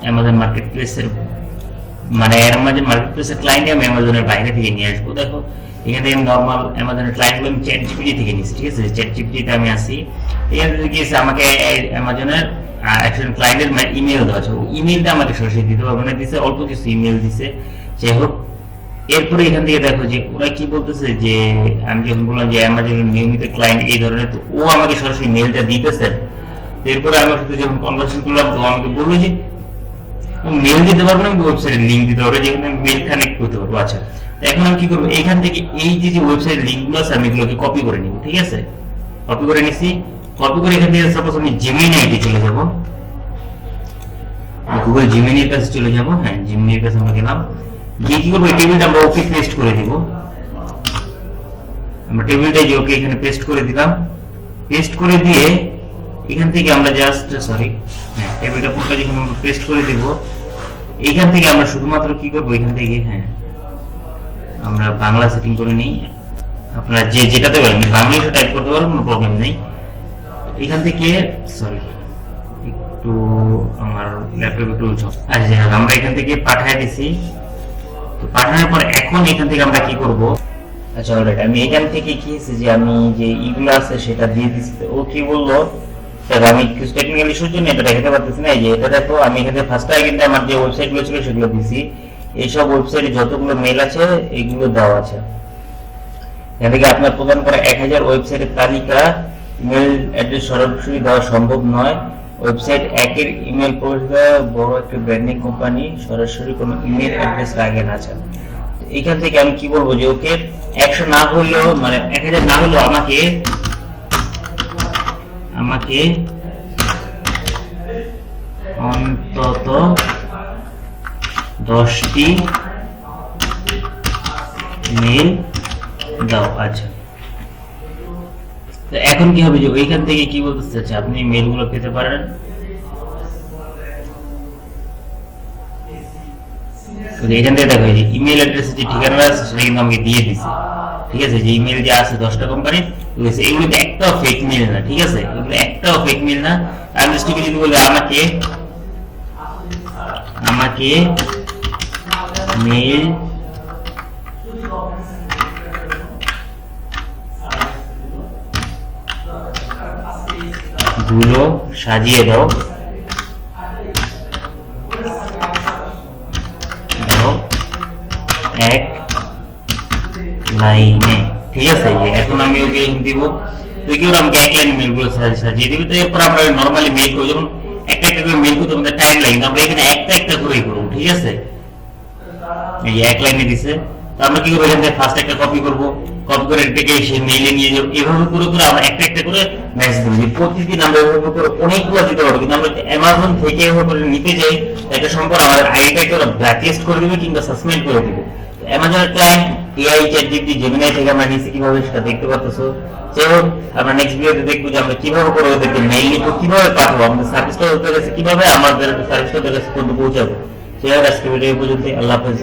Amazon market প্লেসের মানে Amazon market প্লেসের ক্লায়েন্ট আমি অ্যামাজনের বাইরে থেকে নিয়ে আসবো। দেখো এখান থেকে নর্মাল অ্যামাজনের ক্লায়েন্ট আমি চ্যাট জিপিটি থেকে নিচ্ছি, ঠিক আছে। চ্যাট জিপিটিতে আমি আসি, এখান থেকে কি আমাকে অ্যামাজনের একজন ক্লায়েন্টের ইমেল দেওয়া আছে, ইমেলটা আমাকে সরাসরি দিতে পারবে না, দিছে অল্প কিছু ইমেল দিছে, যাই হোক। এরপরে এখান থেকে দেখো যে ওরা কি বলতেছে, যে আমি যখন বললাম যে অ্যামাজনের নিয়মিত ক্লায়েন্ট এই ধরনের, তো ও আমাকে সরাসরি মেলটা দিতেছে। এরপরে আমার সাথে যখন কনভারসেশন করলাম, তো আমাকে বললো যে মেল দিতে পারবো না, ওয়েবসাইটের লিঙ্ক দিতে পারবো, যেখানে মেল কানেক্ট করতে পারবো। আচ্ছা, এখন আমি কি করবো, এখান থেকে এই যে ওয়েবসাইট লিঙ্কগুলো আছে আমি এগুলোকে কপি করে নিব, ঠিক আছে। কপি করে নিছি, কপি করে এখান থেকে সাপোজ আমি জিমিনি আইডি চলে যাব, গুগল জিমিনির কাছে চলে যাব। হ্যাঁ, জিমিনির কাছে আমরা গেলাম, গিয়ে কি করবো, এই টেবিলটা আমরা ওকে পেস্ট করে দিব। আমরা টেবিলটা যে ওকে এখানে পেস্ট করে দিলাম, পেস্ট করে দিয়ে এখান থেকে আমরা জাস্ট হ্যাঁ টেবিলটা পুরোটা যখন আমরা পেস্ট করে দিব, এখান থেকে আমরা শুধুমাত্র কি করবো, এখান থেকে হ্যাঁ আমরা বাংলা সেটিং করে নিই। আপনারা যেটাতে বাংলাদেশে টাইপ করতে পারবেন, কোনো প্রবলেম নেই। এখান থেকে একটু আমার ল্যাপটপ একটু আচ্ছা, আমরা এখান থেকে পাঠিয়ে দিছি। তো পাঠানোর পর এখন এখান থেকে আমরা কি করব, আচ্ছা অলরাইট আমি এখান থেকে কি হয়েছে যে আমি যে ইগুলো আছে সেটা দিয়ে দিচ্ছি। ও কি বললো, আমি কিছু টেকনিক্যাল ইস্যুর জন্য এটা দেখাতে পারতেছি না। এই যে এটা দেখো, আমি এখানে ফার্স্ট কিন্তু আমার যে ওয়েবসাইটগুলো ছিল সেগুলো দিছি। এইসব ওয়েবসাইটে যতগুলো মেল আছে এগুলো দেওয়া আছে। এখান থেকে আপনার প্রদান করা 1000 ওয়েবসাইটের তালিকা ইমেল অ্যাড্রেস সরাসরি দেওয়া সম্ভব নয়। ওয়েবসাইট একের ইমেল পরিষেবা বড় একটা ব্র্যান্ডিং কোম্পানি সরাসরি কোনো ইমেল অ্যাড্রেস লাগে না। আছে এখান থেকে আমি কি বলবো, যে ওকে 100 না হলেও মানে 1000 না হলেও আমাকে অন্তত 10টি মেল দাও। আচ্ছা, তো এখন কি হবে, যে ওইখান থেকে কি বলতে চাচ্ছে, আপনি মেলগুলো পেতে পারেন। এখান থেকে দেখো যে ইমেল অ্যাড্রেস যে ঠিকানা আছে সেটা কিন্তু আমাকে দিয়ে দিছে, ঠিক আছে। যে ইমেল যে আছে 10টা কোম্পানি, এগুলো একটাও ফেক মেল না, ঠিক আছে। এগুলো একটাও ফেক মেল না। আমি জাস্ট যদি বলি আমাকে মেল গুলো সাজিয়ে দাও, এক লাইনে, ঠিক আছে। এখন আমি ওকে দিব, তুই কি আমাকে এক লাইনে মেলগুলো সাজিয়ে দিবি। তো এরপর আমরা নরমালি মেল করবো, যেমন একটা একটা করে মেল করতে আমাদের টাইম লাগে, আমরা এখানে একটা একটা করেই করবো, ঠিক আছে। এই এক লাইনে দিছে, তো আমরা কি করবো, এখান থেকে ফার্স্ট একটা কপি করবো, কপি করে এটাকে সে মেইলে নিয়ে যাবো। এভাবে করে করে আমরা একটা একটা করে মেসেজ দেবো। প্রতিদিন আমরা এভাবে করে অনেকগুলো দিতে পারবো, কিন্তু আমরা অ্যামাজন থেকে এভাবে করে নিতে যাই, একটা সম্পর্ক আমাদের আইডিটাকে ওরা ব্ল্যাকলিস্ট করে দিবে কিংবা সাসপেন্ড করে দিবে। অ্যামাজনের client AI ChatGPT Gemini থেকে আমরা নিচে কিভাবে সেটা দেখতে পাচ্ছ। যাই হোক, আমরা নেক্সট ভিডিওতে দেখবো যে আমরা কিভাবে করে ওদেরকে মেইল লিখবো, কিভাবে পাঠাবো, আমাদের সার্ভিসটা ওদের কাছে কিভাবে আমাদের সার্ভিসটা ওদের কাছে পৌঁছাবো। সেই আজকে ভিডিও পর্যন্ত, আল্লাহ হাফেজ।